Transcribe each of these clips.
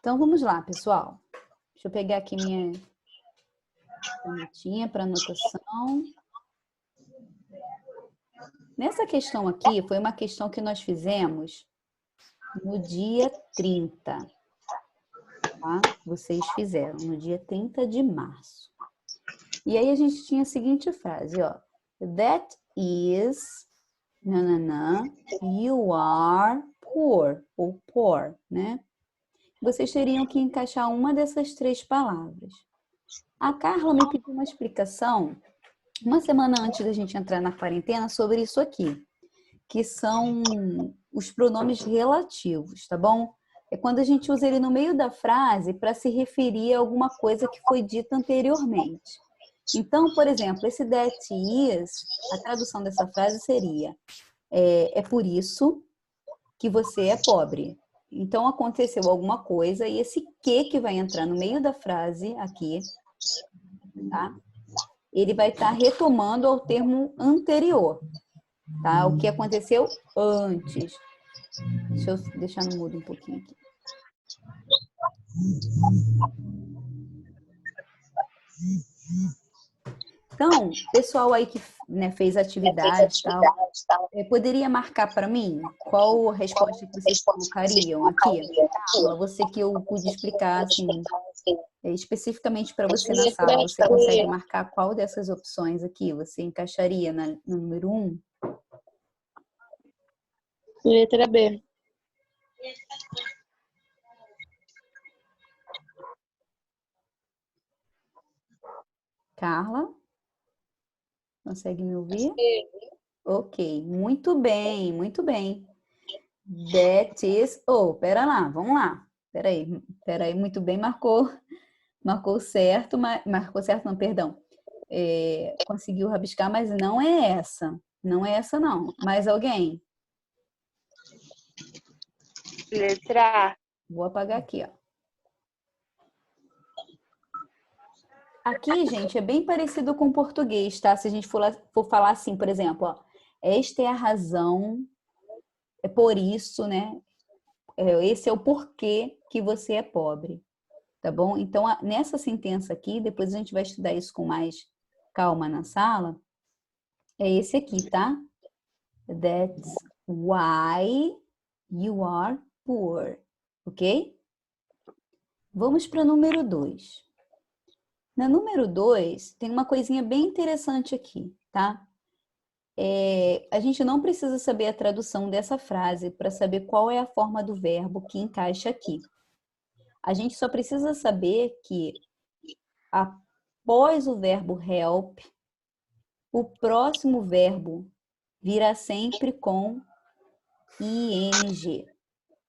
Então, vamos lá, pessoal. Deixa eu pegar aqui minha canetinha para anotação. Nessa questão aqui, foi uma questão que nós fizemos no dia 30, tá? Vocês fizeram no dia 30 de março. E aí a gente tinha a seguinte frase, ó. That is, nananã, you are poor, ou poor, né? Vocês teriam que encaixar uma dessas três palavras. A Carla me pediu uma explicação uma semana antes da gente entrar na quarentena sobre isso aqui, que são os pronomes relativos, tá bom? É quando a gente usa ele no meio da frase para se referir a alguma coisa que foi dita anteriormente. Então, por exemplo, esse that is, a tradução dessa frase seria é por isso que você é pobre. Então, aconteceu alguma coisa e esse que vai entrar no meio da frase aqui, tá? Ele vai estar retomando ao termo anterior, tá? O que aconteceu antes. Deixa eu deixar no mudo um pouquinho aqui. Então, pessoal aí que fez atividade e tal, poderia marcar para mim qual a resposta que vocês colocariam aqui? Carla, você que eu pude explicar assim, especificamente para você na sala, você consegue marcar qual dessas opções aqui você encaixaria no número 1? Letra B. Carla? Consegue me ouvir? Ok, muito bem, muito bem. That is... Oh, pera lá, vamos lá. Pera aí, muito bem, marcou certo, marcou certo não, perdão. Conseguiu rabiscar, mas não é essa. Não é essa, não. Mais alguém? Letra A. Vou apagar aqui, ó. Aqui, gente, é bem parecido com o português, tá? Se a gente for falar assim, por exemplo, ó, esta é a razão, é por isso, né? Esse é o porquê que você é pobre, tá bom? Então, nessa sentença aqui, depois a gente vai estudar isso com mais calma na sala, é esse aqui, tá? That's why you are poor, ok? Vamos para o número 2. Na número 2, tem uma coisinha bem interessante aqui, tá? A gente não precisa saber a tradução dessa frase para saber qual é a forma do verbo que encaixa aqui. A gente só precisa saber que após o verbo help, o próximo verbo virá sempre com ing,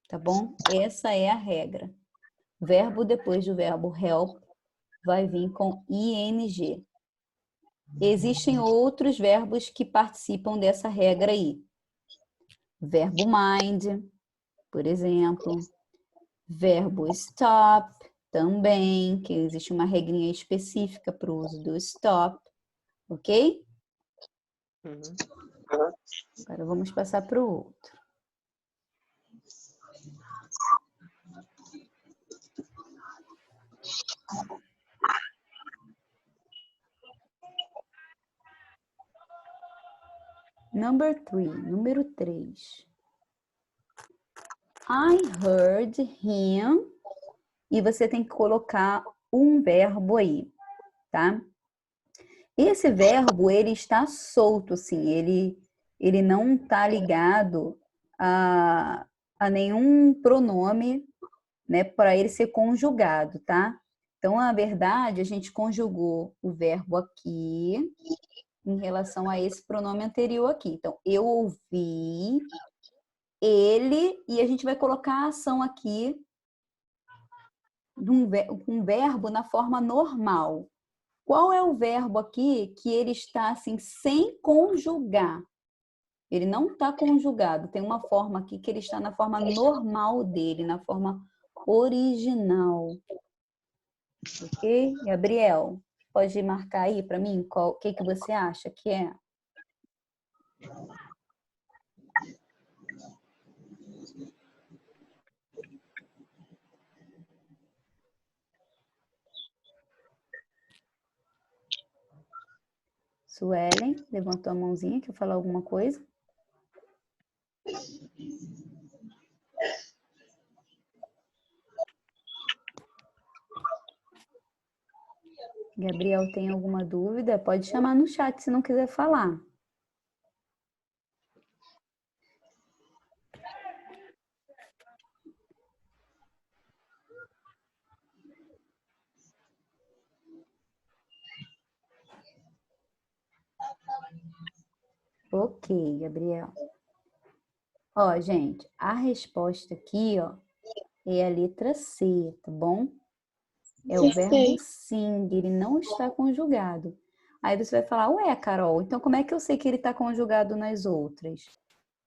tá bom? Essa é a regra. Verbo depois do verbo help vai vir com ing. Existem outros verbos que participam dessa regra aí. Verbo mind, por exemplo. Verbo stop, também, que existe uma regrinha específica para o uso do stop. Ok? Agora vamos passar para o outro. Número 3. I heard him. E você tem que colocar um verbo aí, tá? Esse verbo, ele está solto, assim, ele não está ligado a nenhum pronome, né, para ele ser conjugado, tá? Então, na verdade, a gente conjugou o verbo aqui em relação a esse pronome anterior aqui. Então, eu ouvi ele, e a gente vai colocar a ação aqui com um verbo na forma normal. Qual é o verbo aqui que ele está assim sem conjugar? Ele não está conjugado. Tem uma forma aqui que ele está na forma normal dele, na forma original. Ok? Gabriel, pode marcar aí para mim o que você acha que é? Suelen, levantou a mãozinha, quer falar alguma coisa? Gabriel, tem alguma dúvida? Pode chamar no chat se não quiser falar. Ok, Gabriel. Ó, gente, a resposta aqui, ó, é a letra C, tá bom? É o verbo sing, ele não está conjugado. Aí você vai falar, ué, Carol, então como é que eu sei que ele está conjugado nas outras?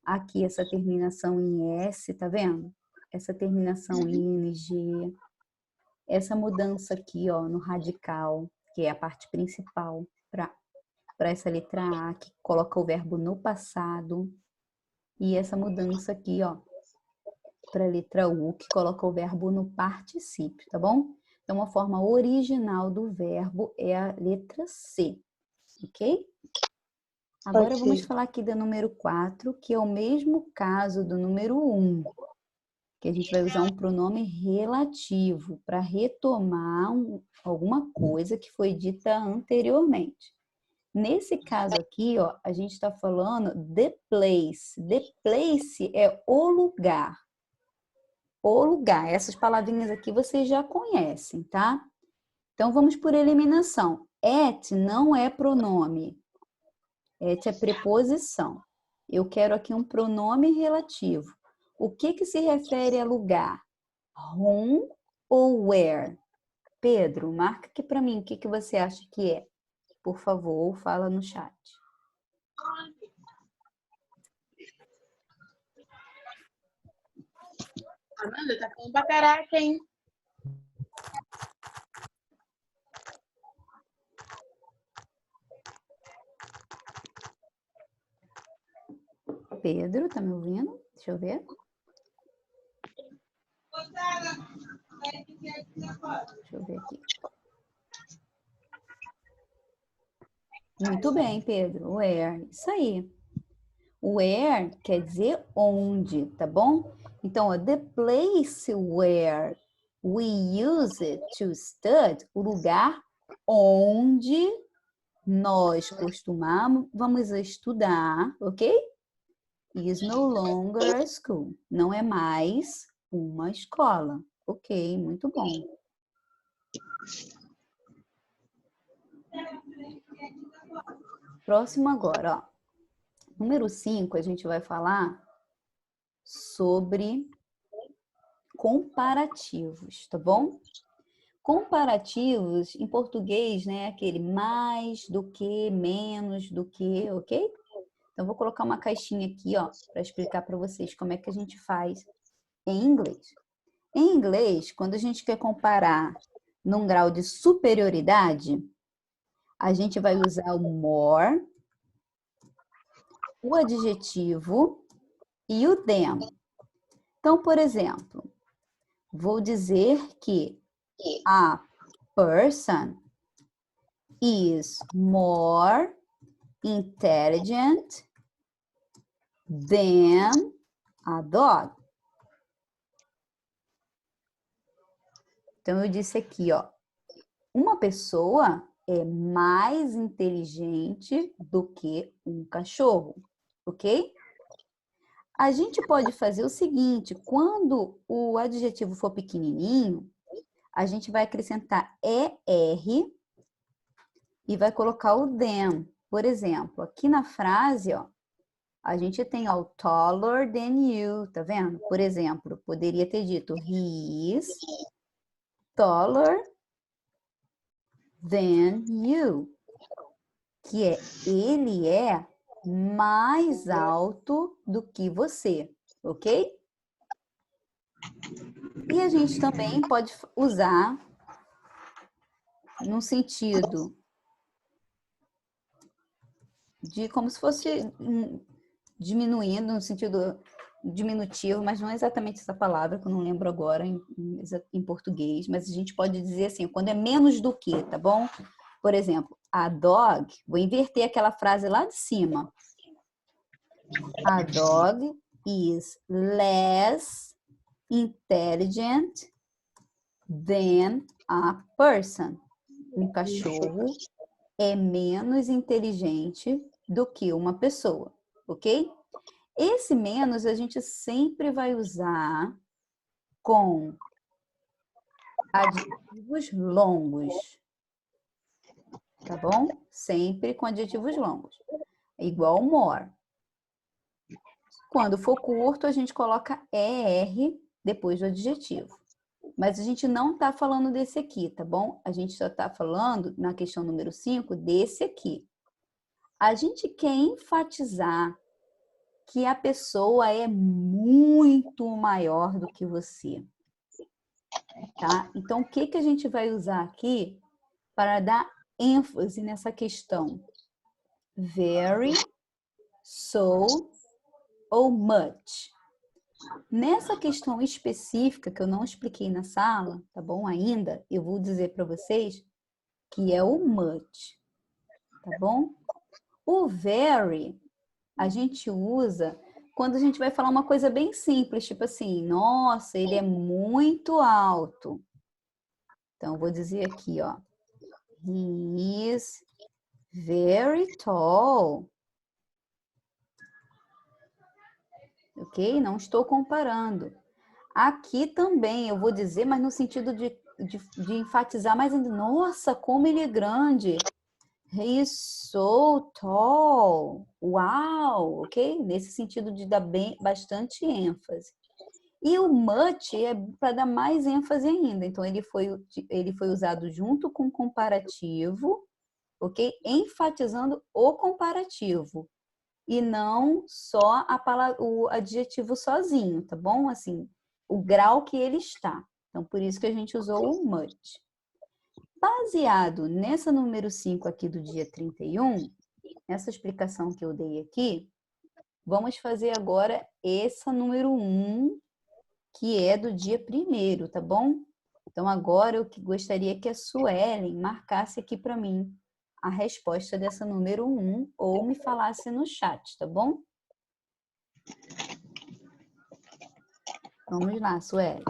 Aqui, essa terminação em S, tá vendo? Essa terminação em NG, essa mudança aqui, ó, no radical, que é a parte principal para essa letra A, que coloca o verbo no passado, e essa mudança aqui, ó, para a letra U, que coloca o verbo no particípio, tá bom? Então, a forma original do verbo é a letra C, ok? Agora vamos falar aqui do número 4, que é o mesmo caso do número 1, que a gente vai usar um pronome relativo para retomar alguma coisa que foi dita anteriormente. Nesse caso aqui, ó, a gente está falando the place. The place é o lugar. O lugar. Essas palavrinhas aqui vocês já conhecem, tá? Então, vamos por eliminação. At não é pronome. At é preposição. Eu quero aqui um pronome relativo. O que se refere a lugar? Whom ou where? Pedro, marca aqui para mim o que você acha que é. Por favor, fala no chat. Amanda, tá falando pra caraca, hein? Pedro, tá me ouvindo? Deixa eu ver. Deixa eu ver aqui. Muito bem, Pedro. Where. Isso aí. Where quer dizer onde, tá bom? Então, ó, the place where we use it to study, o lugar onde nós costumamos, vamos estudar, ok? Is no longer a school. Não é mais uma escola. Ok, muito bom. Próximo agora, ó. Número 5, a gente vai falar sobre comparativos, tá bom? Comparativos, em português, né? Aquele mais do que, menos do que, ok? Então, vou colocar uma caixinha aqui, ó, para explicar para vocês como é que a gente faz em inglês. Em inglês, quando a gente quer comparar num grau de superioridade, a gente vai usar o more, o adjetivo e o them. Então, por exemplo, vou dizer que a person is more intelligent than a dog. Então, eu disse aqui, ó, uma pessoa é mais inteligente do que um cachorro, ok? A gente pode fazer o seguinte, quando o adjetivo for pequenininho, a gente vai acrescentar ER e vai colocar o them. Por exemplo, aqui na frase, ó, a gente tem ó, taller than you, tá vendo? Por exemplo, poderia ter dito he is taller than you, que é ele é mais alto do que você, ok? E a gente também pode usar no sentido de como se fosse diminuindo, no sentido diminutivo, mas não é exatamente essa palavra, que eu não lembro agora em português, mas a gente pode dizer assim, quando é menos do que, tá bom? Por exemplo, a dog, vou inverter aquela frase lá de cima. A dog is less intelligent than a person. Um cachorro é menos inteligente do que uma pessoa, ok? Esse menos a gente sempre vai usar com adjetivos longos, tá bom? Sempre com adjetivos longos. Igual more. Quando for curto, a gente coloca ER depois do adjetivo. Mas a gente não está falando desse aqui, tá bom? A gente só está falando, na questão número 5, desse aqui. A gente quer enfatizar que a pessoa é muito maior do que você, tá? Então, o que a gente vai usar aqui para dar ênfase nessa questão? Very, so ou much. Nessa questão específica, que eu não expliquei na sala, tá bom? Ainda, eu vou dizer para vocês que é o much, tá bom? O very, a gente usa quando a gente vai falar uma coisa bem simples, tipo assim, nossa, ele é muito alto. Então, eu vou dizer aqui, ó. He is very tall. Ok? Não estou comparando. Aqui também eu vou dizer, mas no sentido de enfatizar mais ainda. Nossa, como ele é grande. He is so tall. Uau, ok? Nesse sentido de dar bastante ênfase. E o much é para dar mais ênfase ainda. Então, ele foi usado junto com o comparativo, ok? Enfatizando o comparativo. E não só o adjetivo sozinho, tá bom? Assim, o grau que ele está. Então, por isso que a gente usou o much. Baseado nessa número 5 aqui do dia 31, essa explicação que eu dei aqui, vamos fazer agora essa número 1, que é do dia 1º, tá bom? Então, agora eu gostaria que a Suelen marcasse aqui para mim a resposta dessa número 1 ou me falasse no chat, tá bom? Vamos lá, Sueli.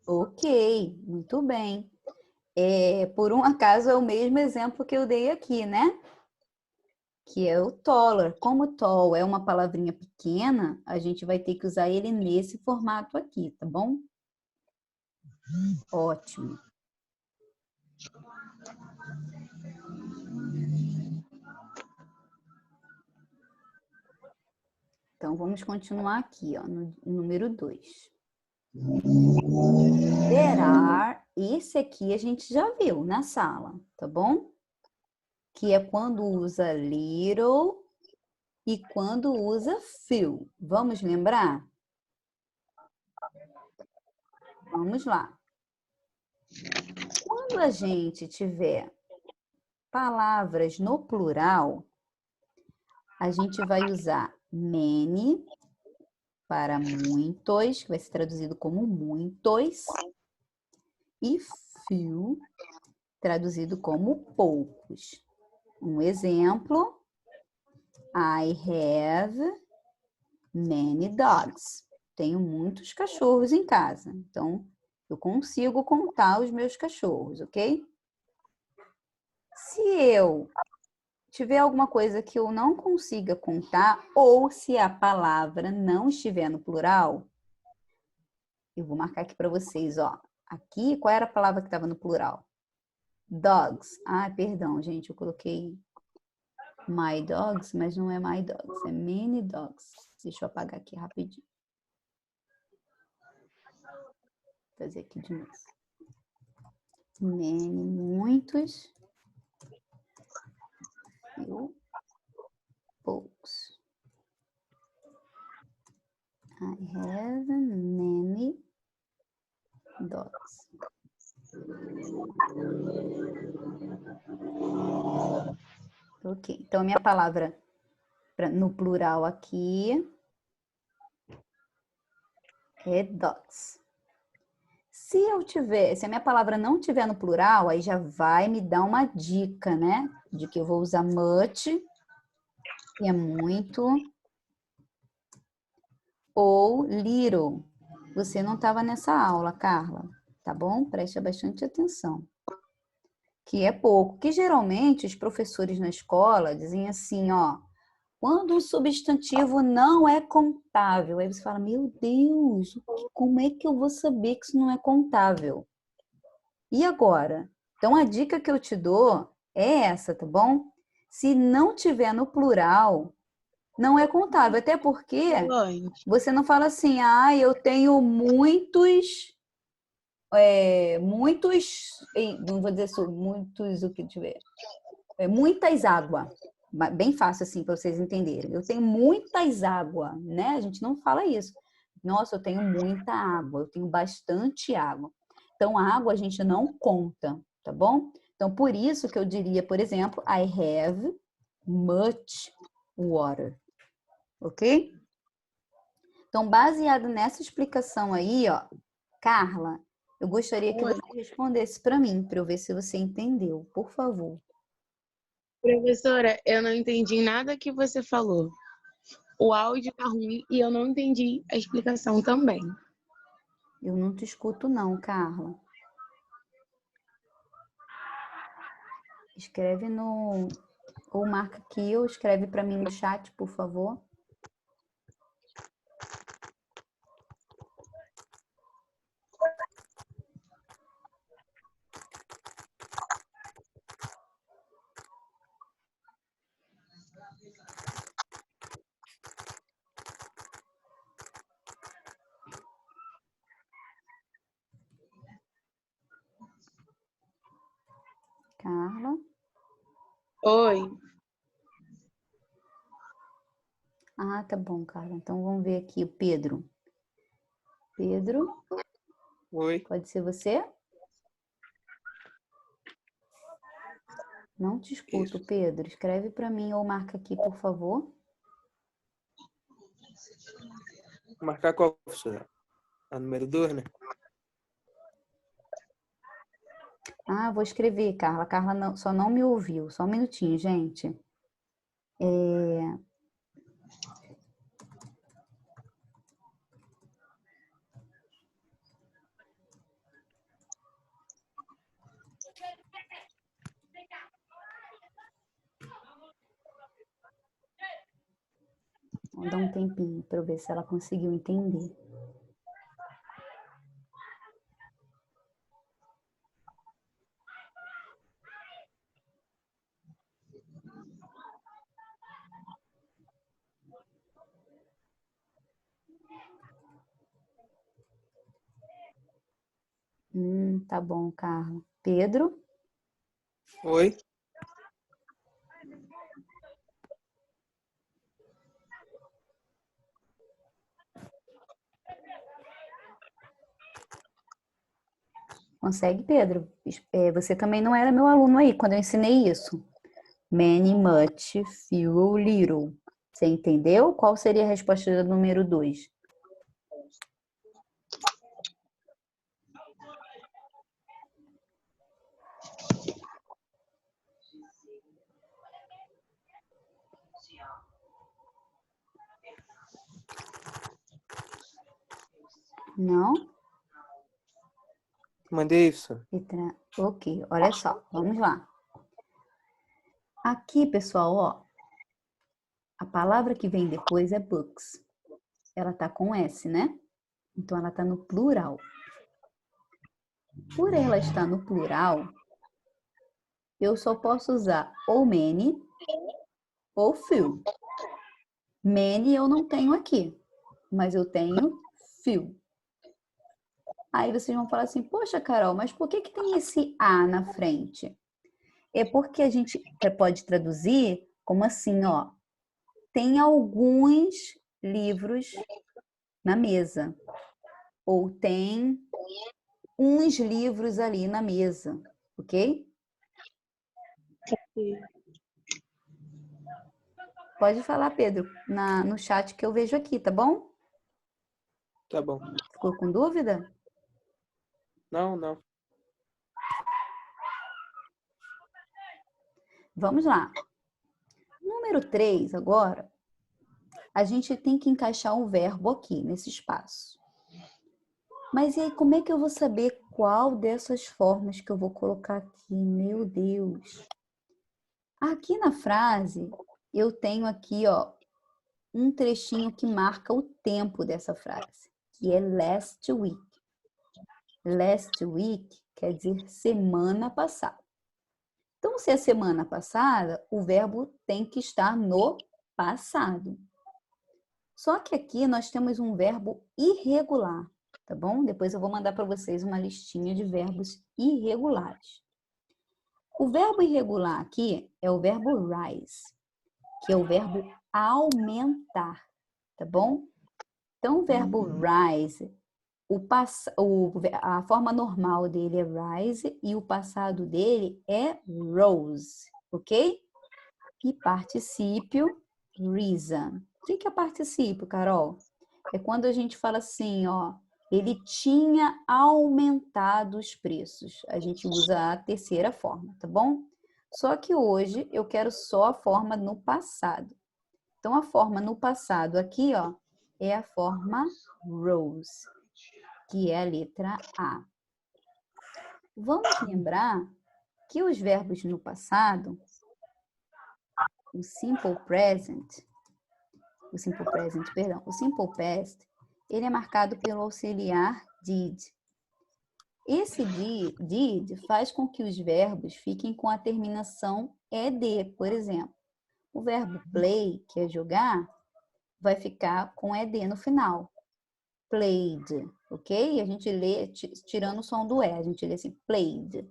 Ok, muito bem. Por um acaso é o mesmo exemplo que eu dei aqui, né? Que é o taller. Como tall é uma palavrinha pequena, a gente vai ter que usar ele nesse formato aqui, tá bom? Ótimo. Então, vamos continuar aqui, ó, no número 2. There are, esse aqui a gente já viu na sala, tá bom? Que é quando usa little e quando usa few. Vamos lembrar? Vamos lá. Quando a gente tiver palavras no plural, a gente vai usar many para muitos, que vai ser traduzido como muitos, e few, traduzido como poucos. Um exemplo, I have many dogs. Tenho muitos cachorros em casa, então eu consigo contar os meus cachorros, ok? Se eu tiver alguma coisa que eu não consiga contar, ou se a palavra não estiver no plural, eu vou marcar aqui para vocês, ó. Aqui, qual era a palavra que estava no plural? Dogs. Ah, perdão, gente, eu coloquei my dogs, mas não é my dogs, é many dogs. Deixa eu apagar aqui rapidinho. Vou fazer aqui de novo. Many, muitos. Few, poucos. I have many Ok. Então, a minha palavra no plural aqui é dogs. Se a minha palavra não tiver no plural, aí já vai me dar uma dica, né? De que eu vou usar much, que é muito, ou little. Você não estava nessa aula, Carla, tá bom? Preste bastante atenção. Que é pouco. Que geralmente os professores na escola dizem assim, ó, quando um substantivo não é contável, aí você fala, meu Deus, como é que eu vou saber que isso não é contável? E agora? Então, a dica que eu te dou é essa, tá bom? Se não tiver no plural, não é contável. Até porque você não fala assim, ah, eu tenho muitos, não vou dizer muitos, o que tiver, muitas águas. Bem fácil assim para vocês entenderem. Eu tenho muitas águas, né? A gente não fala isso. Nossa, eu tenho muita água, eu tenho bastante água. Então, a água a gente não conta, tá bom? Então, por isso que eu diria, por exemplo, I have much water, ok? Então, baseado nessa explicação aí, ó, Carla, eu gostaria que você respondesse para mim, para eu ver se você entendeu, por favor. Professora, eu não entendi nada que você falou. O áudio tá ruim e eu não entendi a explicação também. Eu não te escuto não, Carla. Escreve no... Ou marca aqui ou escreve para mim no chat, por favor. Carla. Oi. Ah, tá bom, Carla. Então vamos ver aqui o Pedro. Pedro. Oi. Pode ser você? Não te escuto, Isso. Pedro. Escreve para mim ou marca aqui, por favor. Marcar qual, professora? A número 2, né? Ah, vou escrever, Carla. Carla não, só não me ouviu. Só um minutinho, gente. Vou dar um tempinho para eu ver se ela conseguiu entender. Tá bom, Carla. Pedro? Oi. Consegue, Pedro? Você também não era meu aluno aí quando eu ensinei isso. Many, much, few, little. Você entendeu? Qual seria a resposta do número 2? Não? Mandei isso. Ok, olha só, vamos lá. Aqui, pessoal, ó, a palavra que vem depois é books. Ela tá com S, né? Então, ela tá no plural. Por ela estar no plural, eu só posso usar ou many ou few. Many eu não tenho aqui, mas eu tenho few. Aí vocês vão falar assim, poxa, Carol, mas por que tem esse A na frente? É porque a gente pode traduzir como assim, ó. Tem alguns livros na mesa. Ou tem uns livros ali na mesa, ok? Pode falar, Pedro, no chat que eu vejo aqui, tá bom? Tá bom. Ficou com dúvida? Não, não. Vamos lá. Número 3, agora, a gente tem que encaixar um verbo aqui, nesse espaço. Mas e aí, como é que eu vou saber qual dessas formas que eu vou colocar aqui? Meu Deus! Aqui na frase, eu tenho aqui, ó, um trechinho que marca o tempo dessa frase, que é last week. Last week quer dizer semana passada. Então, se é semana passada, o verbo tem que estar no passado. Só que aqui nós temos um verbo irregular, tá bom? Depois eu vou mandar para vocês uma listinha de verbos irregulares. O verbo irregular aqui é o verbo rise, que é o verbo aumentar, tá bom? Então, o verbo rise, a forma normal dele é rise e o passado dele é rose, ok? E particípio, risen. O que é particípio, Carol? É quando a gente fala assim, ó, ele tinha aumentado os preços. A gente usa a terceira forma, tá bom? Só que hoje eu quero só a forma no passado. Então, a forma no passado aqui, ó, é a forma rose, que é a letra A. Vamos lembrar que os verbos no passado, o simple past, ele é marcado pelo auxiliar did. Esse did faz com que os verbos fiquem com a terminação ed, por exemplo. O verbo play, que é jogar, vai ficar com ed no final. Played, ok? A gente lê tirando o som do E, a gente lê assim, played.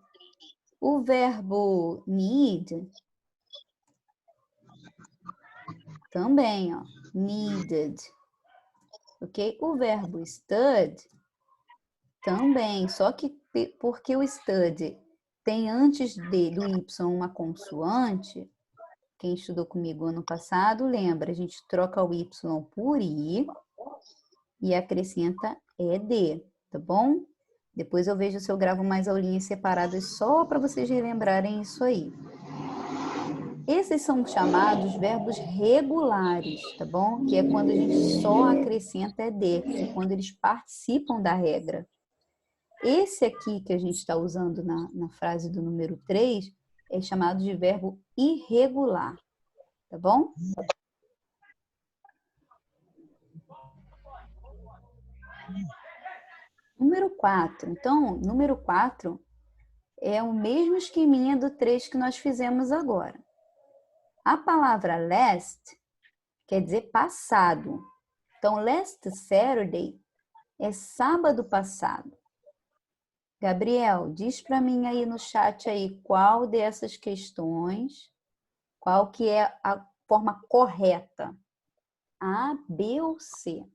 O verbo need também, ó, needed, ok? O verbo stud também, só que porque o stud tem antes do Y uma consoante, quem estudou comigo ano passado, lembra, a gente troca o Y por I e acrescenta ED, tá bom? Depois eu vejo se eu gravo mais aulinhas separadas só para vocês relembrarem isso aí. Esses são chamados verbos regulares, tá bom? Que é quando a gente só acrescenta ED, que é quando eles participam da regra. Esse aqui que a gente está usando na frase do número 3 é chamado de verbo irregular, tá bom? Número 4. Então, número 4 é o mesmo esqueminha do 3 que nós fizemos agora. A palavra last quer dizer passado. Então, last Saturday é sábado passado. Gabriel, diz para mim aí no chat aí qual dessas questões, qual que é a forma correta? A, B ou C?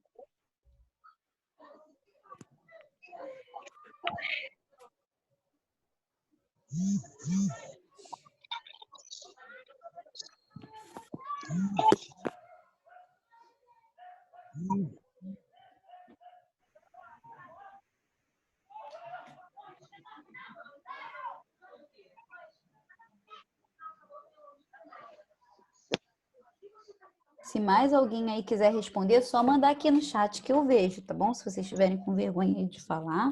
Se mais alguém aí quiser responder, é só mandar aqui no chat que eu vejo, tá bom? Se vocês estiverem com vergonha de falar,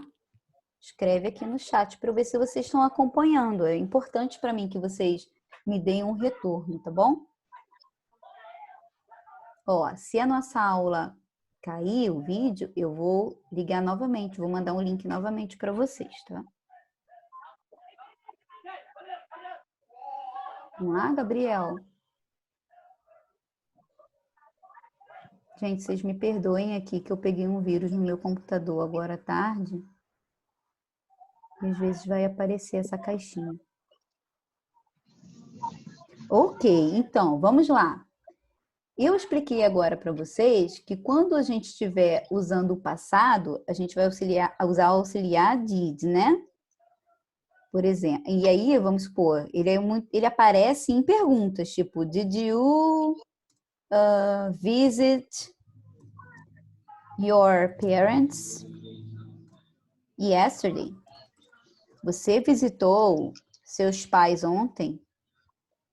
escreve aqui no chat para eu ver se vocês estão acompanhando. É importante para mim que vocês me deem um retorno, tá bom? Ó, se a nossa aula cair o vídeo, eu vou ligar novamente, vou mandar um link novamente para vocês, tá? Vamos lá, Gabriel? Gente, vocês me perdoem aqui que eu peguei um vírus no meu computador agora à tarde. E às vezes vai aparecer essa caixinha. Ok, então, vamos lá. Eu expliquei agora para vocês que quando a gente estiver usando o passado, a gente vai usar auxiliar did, né? Por exemplo, e aí, vamos supor, ele aparece em perguntas, tipo, did you visit your parents yesterday? Você visitou seus pais ontem?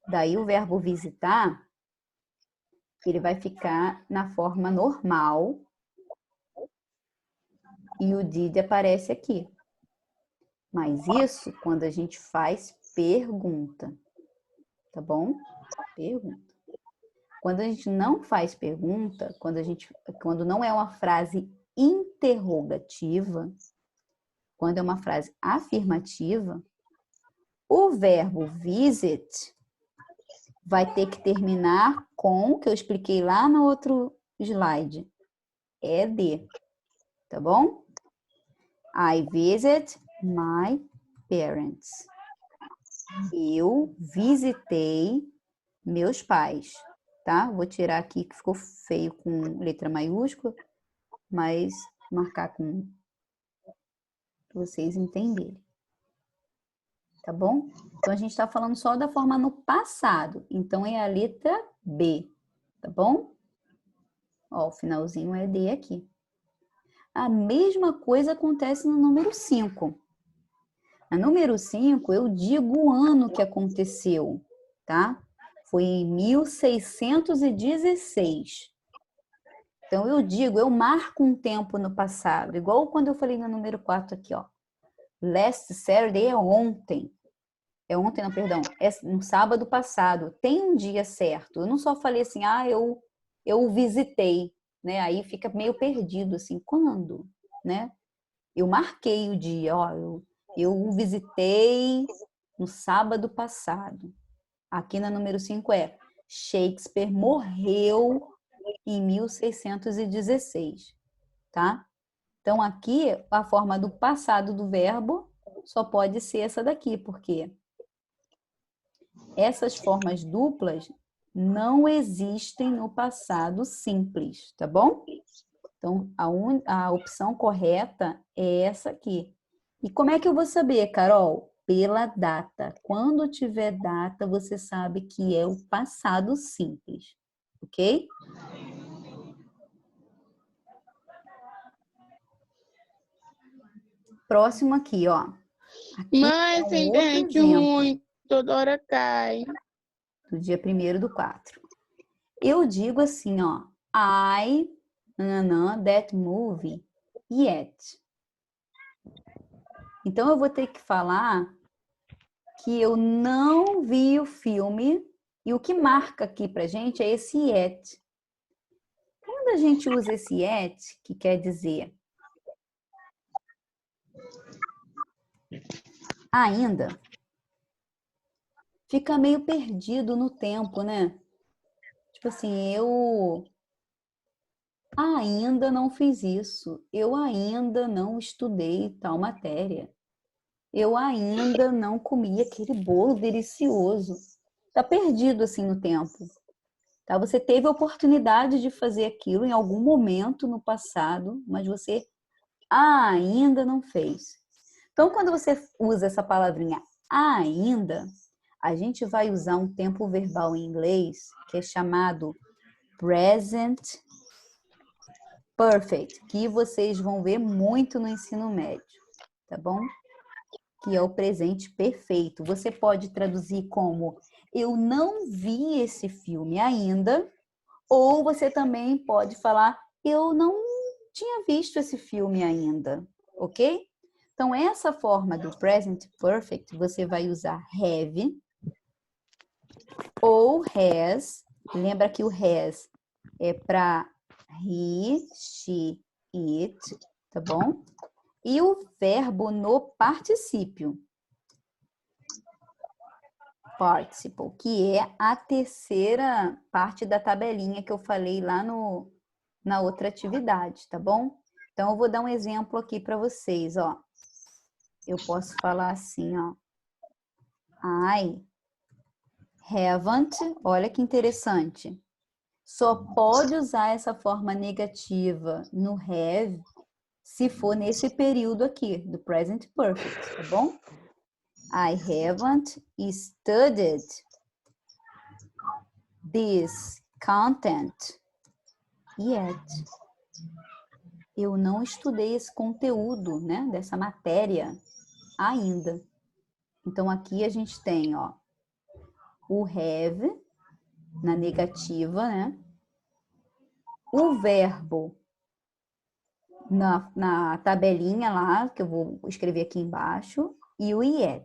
Daí o verbo visitar, ele vai ficar na forma normal e o did aparece aqui. Mas isso quando a gente faz pergunta, tá bom? Pergunta. Quando a gente não faz pergunta, quando não é uma frase interrogativa, quando é uma frase afirmativa, o verbo visit vai ter que terminar com, que eu expliquei lá no outro slide, ed, tá bom? I visit my parents. Eu visitei meus pais, tá? Vou tirar aqui que ficou feio com letra maiúscula, mas marcar com para vocês entenderem. Tá bom? Então, a gente está falando só da forma no passado. Então, é a letra B, tá bom? Ó, o finalzinho é D aqui. A mesma coisa acontece no número 5. No número 5, eu digo o ano que aconteceu, tá? Foi em 1616. Então, eu marco um tempo no passado, igual quando eu falei no número 4 aqui, ó. Last Saturday é ontem. É ontem, não, perdão. É no sábado passado. Tem um dia certo. Eu não só falei assim, eu visitei, né? Aí fica meio perdido, assim, quando, né? Eu marquei o dia, ó, eu visitei no sábado passado. Aqui na número 5 é Shakespeare morreu em 1616, tá? Então, aqui, a forma do passado do verbo só pode ser essa daqui, porque essas formas duplas não existem no passado simples, tá bom? Então, a opção correta é essa aqui. E como é que eu vou saber, Carol? Pela data. Quando tiver data, você sabe que é o passado simples, ok? Próximo aqui, ó. Aqui Mãe, é essa um outro internet exemplo ruim, toda hora cai. do dia 1º/4. Eu digo assim, ó. I, that movie yet. Então, eu vou ter que falar que eu não vi o filme e o que marca aqui pra gente é esse yet. Quando a gente usa esse yet, que quer dizer ainda, fica meio perdido no tempo, né? Tipo assim, eu ainda não fiz isso, eu ainda não estudei tal matéria, eu ainda não comi aquele bolo delicioso. Tá perdido assim no tempo. Tá? Você teve a oportunidade de fazer aquilo em algum momento no passado, mas você ainda não fez. Então, quando você usa essa palavrinha ainda, a gente vai usar um tempo verbal em inglês que é chamado present perfect, que vocês vão ver muito no ensino médio, tá bom? Que é o presente perfeito. Você pode traduzir como eu não vi esse filme ainda, ou você também pode falar eu não tinha visto esse filme ainda, ok? Então, essa forma do present perfect, você vai usar have ou has. Lembra que o has é para he, she, it, tá bom? E o verbo no particípio. Participle, que é a terceira parte da tabelinha que eu falei lá na outra atividade, tá bom? Então, eu vou dar um exemplo aqui para vocês, ó. Eu posso falar assim, ó. I haven't, olha que interessante. Só pode usar essa forma negativa no have se for nesse período aqui, do present perfect, tá bom? I haven't studied this content yet. Eu não estudei esse conteúdo, né, dessa matéria ainda. Então, aqui a gente tem, ó, o have na negativa, né? O verbo na tabelinha lá, que eu vou escrever aqui embaixo, e o yet.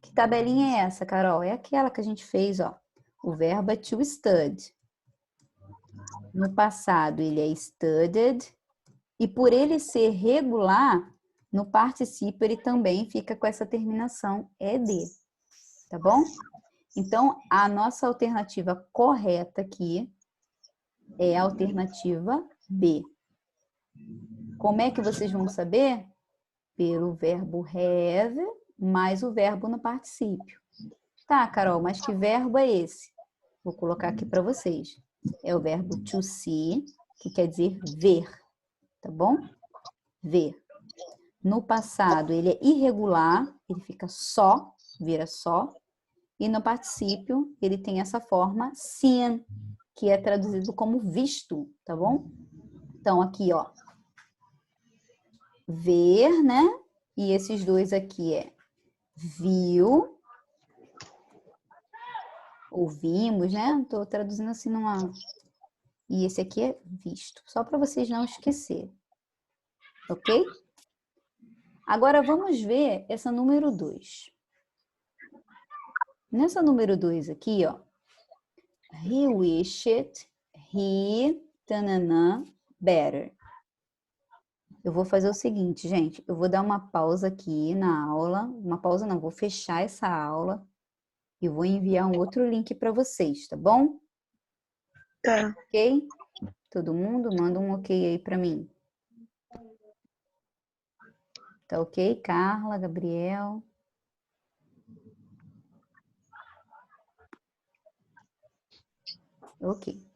Que tabelinha é essa, Carol? É aquela que a gente fez, ó. O verbo é to study. No passado, ele é studied. E por ele ser regular, no particípio, ele também fica com essa terminação ed. Tá bom? Então, a nossa alternativa correta aqui é a alternativa B. Como é que vocês vão saber? Pelo verbo have mais o verbo no particípio. Tá, Carol, mas que verbo é esse? Vou colocar aqui para vocês. É o verbo to see, que quer dizer ver, tá bom? Ver. No passado, ele é irregular, ele fica só, vira só. E no particípio, ele tem essa forma seen, que é traduzido como visto, tá bom? Então, aqui, ó. Ver, né? E esses dois aqui é viu. Ouvimos, né? Tô traduzindo assim numa... E esse aqui é visto. Só para vocês não esquecerem. Ok? Agora, vamos ver essa número 2. Nessa número 2 aqui, ó. He wished he tananã better. Eu vou fazer o seguinte, gente. Eu vou dar uma pausa aqui na aula. Uma pausa não, vou fechar essa aula. E vou enviar um outro link para vocês, tá bom? Tá. Ok? Todo mundo manda um ok aí para mim. Tá ok? Carla, Gabriel. Ok.